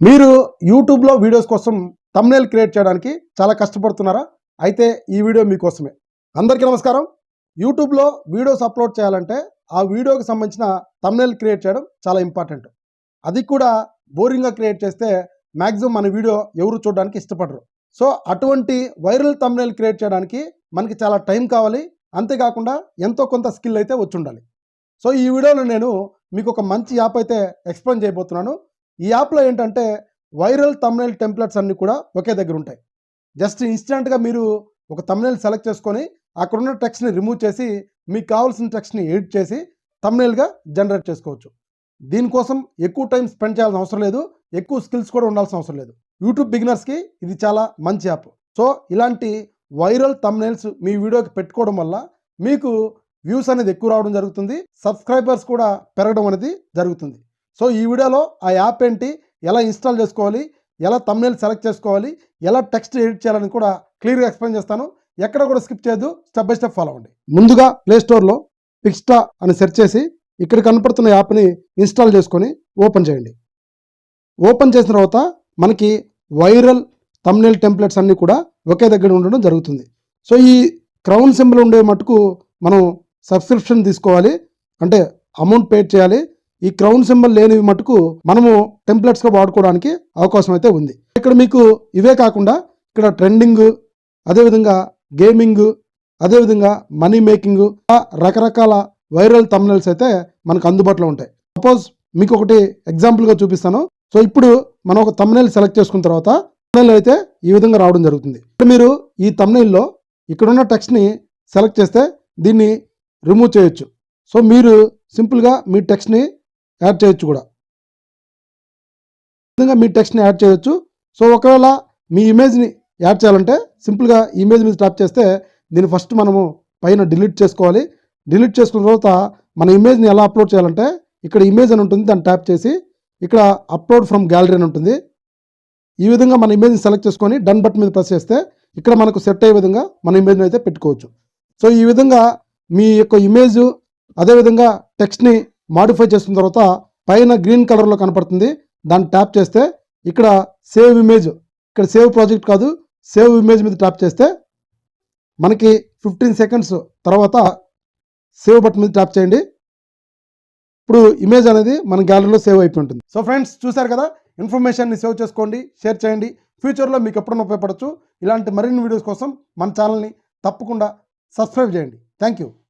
మీరు యూట్యూబ్లో వీడియోస్ కోసం థంబ్నెయిల్ క్రియేట్ చేయడానికి చాలా కష్టపడుతున్నారా? అయితే ఈ వీడియో మీకోసమే. అందరికీ నమస్కారం. యూట్యూబ్లో వీడియోస్ అప్లోడ్ చేయాలంటే ఆ వీడియోకి సంబంధించిన థంబ్నెయిల్ క్రియేట్ చేయడం చాలా ఇంపార్టెంట్. అది కూడా బోరింగ్గా క్రియేట్ చేస్తే మ్యాక్సిమం మన వీడియో ఎవరు చూడడానికి ఇష్టపడరు. సో అటువంటి వైరల్ థంబ్నెయిల్ క్రియేట్ చేయడానికి మనకి చాలా టైం కావాలి. అంతేకాకుండా ఎంతో కొంత స్కిల్ అయితే వచ్చి ఉండాలి. సో ఈ వీడియోలో నేను మీకు ఒక మంచి యాప్ అయితే ఎక్స్ప్లెయిన్ చేయబోతున్నాను. ఈ యాప్లో ఏంటంటే వైరల్ థంబ్నెయిల్ టెంప్లెట్స్ అన్నీ కూడా ఒకే దగ్గర ఉంటాయి. జస్ట్ ఇన్స్టెంట్గా మీరు ఒక థంబ్నెయిల్ సెలెక్ట్ చేసుకొని అక్కడున్న టెక్స్ట్ని రిమూవ్ చేసి మీకు కావాల్సిన టెక్స్ట్ని ఎడిట్ చేసి థంబ్నెయిల్గా జనరేట్ చేసుకోవచ్చు. దీనికోసం ఎక్కువ టైం స్పెండ్ చేయాల్సిన అవసరం లేదు, ఎక్కువ స్కిల్స్ కూడా ఉండాల్సిన అవసరం లేదు. యూట్యూబ్ బిగినర్స్కి ఇది చాలా మంచి యాప్. సో ఇలాంటి వైరల్ థంబ్నెయిల్స్ మీ వీడియోకి పెట్టుకోవడం వల్ల మీకు వ్యూస్ అనేది ఎక్కువ రావడం జరుగుతుంది, సబ్స్క్రైబర్స్ కూడా పెరగడం అనేది జరుగుతుంది. సో ఈ వీడియోలో ఆ యాప్ ఏంటి, ఎలా ఇన్స్టాల్ చేసుకోవాలి, ఎలా థంబ్నెయిల్ సెలెక్ట్ చేసుకోవాలి, ఎలా టెక్స్ట్ ఎడిట్ చేయాలని కూడా క్లియర్గా ఎక్స్ప్లెయిన్ చేస్తాను. ఎక్కడ కూడా స్కిప్ చేయొద్దు, స్టెప్ బై స్టెప్ ఫాలో అవ్వండి. ముందుగా ప్లేస్టోర్లో పిక్స్టా అని సెర్చ్ చేసి ఇక్కడ కనపడుతున్న యాప్ని ఇన్స్టాల్ చేసుకొని ఓపెన్ చేయండి. ఓపెన్ చేసిన తర్వాత మనకి వైరల్ థంబ్నెయిల్ టెంప్లెట్స్ అన్నీ కూడా ఒకే దగ్గర ఉండడం జరుగుతుంది. సో ఈ క్రౌన్ సింబల్ ఉండే మటుకు మనం సబ్స్క్రిప్షన్ తీసుకోవాలి, అంటే అమౌంట్ పే చేయాలి. ఈ క్రౌన్ సింబల్ లేనివి మటుకు మనము టెంప్లెట్స్గా వాడుకోవడానికి అవకాశం అయితే ఉంది. ఇక్కడ మీకు ఇవే కాకుండా ఇక్కడ ట్రెండింగ్, అదేవిధంగా గేమింగ్, అదేవిధంగా మనీ మేకింగ్, రకరకాల వైరల్ థంబ్నెయిల్స్ అయితే మనకు అందుబాటులో ఉంటాయి. సపోజ్ మీకు ఒకటి ఎగ్జాంపుల్గా చూపిస్తాను. సో ఇప్పుడు మనం ఒక థంబ్నెయిల్ సెలెక్ట్ చేసుకున్న తర్వాత థంబ్నెయిల్ అయితే ఈ విధంగా రావడం జరుగుతుంది. ఇప్పుడు మీరు ఈ థంబ్నెయిల్లో ఇక్కడున్న టెక్స్ట్ని సెలెక్ట్ చేస్తే దీన్ని రిమూవ్ చేయొచ్చు. సో మీరు సింపుల్గా మీ టెక్స్ట్ని యాడ్ చేయొచ్చు కూడా. విధంగా మీ టెక్స్ట్ని యాడ్ చేయొచ్చు. సో ఒకవేళ మీ ఇమేజ్ని యాడ్ చేయాలంటే సింపుల్గా ఇమేజ్ మీద ట్యాప్ చేస్తే దీన్ని ఫస్ట్ మనము పైన డిలీట్ చేసుకోవాలి. డిలీట్ చేసుకున్న తర్వాత మన ఇమేజ్ని ఎలా అప్లోడ్ చేయాలంటే ఇక్కడ ఇమేజ్ అని ఉంటుంది, దాన్ని ట్యాప్ చేసి ఇక్కడ అప్లోడ్ ఫ్రమ్ గ్యాలరీ అని ఉంటుంది. ఈ విధంగా మన ఇమేజ్ని సెలెక్ట్ చేసుకొని డన్ బటన్ మీద ప్రెస్ చేస్తే ఇక్కడ మనకు సెట్ అయ్యే విధంగా మన ఇమేజ్ని అయితే పెట్టుకోవచ్చు. సో ఈ విధంగా మీ యొక్క ఇమేజ్ అదేవిధంగా టెక్స్ట్ని మాడిఫై చేసిన తర్వాత పైన గ్రీన్ కలర్లో కనపడుతుంది, దాన్ని ట్యాప్ చేస్తే ఇక్కడ సేవ్ ఇమేజ్, ఇక్కడ సేవ్ ప్రాజెక్ట్ కాదు సేవ్ ఇమేజ్ మీద ట్యాప్ చేస్తే మనకి 15 సెకండ్స్ తర్వాత సేవ్ బటన్ మీద ట్యాప్ చేయండి. ఇప్పుడు ఇమేజ్ అనేది మన గ్యాలరీలో సేవ్ అయిపోయి ఉంటుంది. సో ఫ్రెండ్స్ చూసారు కదా, ఇన్ఫర్మేషన్ని సేవ్ చేసుకోండి, షేర్ చేయండి. ఫ్యూచర్లో మీకు ఎప్పుడైనా ఉపయోగపడచ్చు. ఇలాంటి మరిన్ని వీడియోస్ కోసం మన ఛానల్ని తప్పకుండా సబ్స్క్రైబ్ చేయండి. Thank you.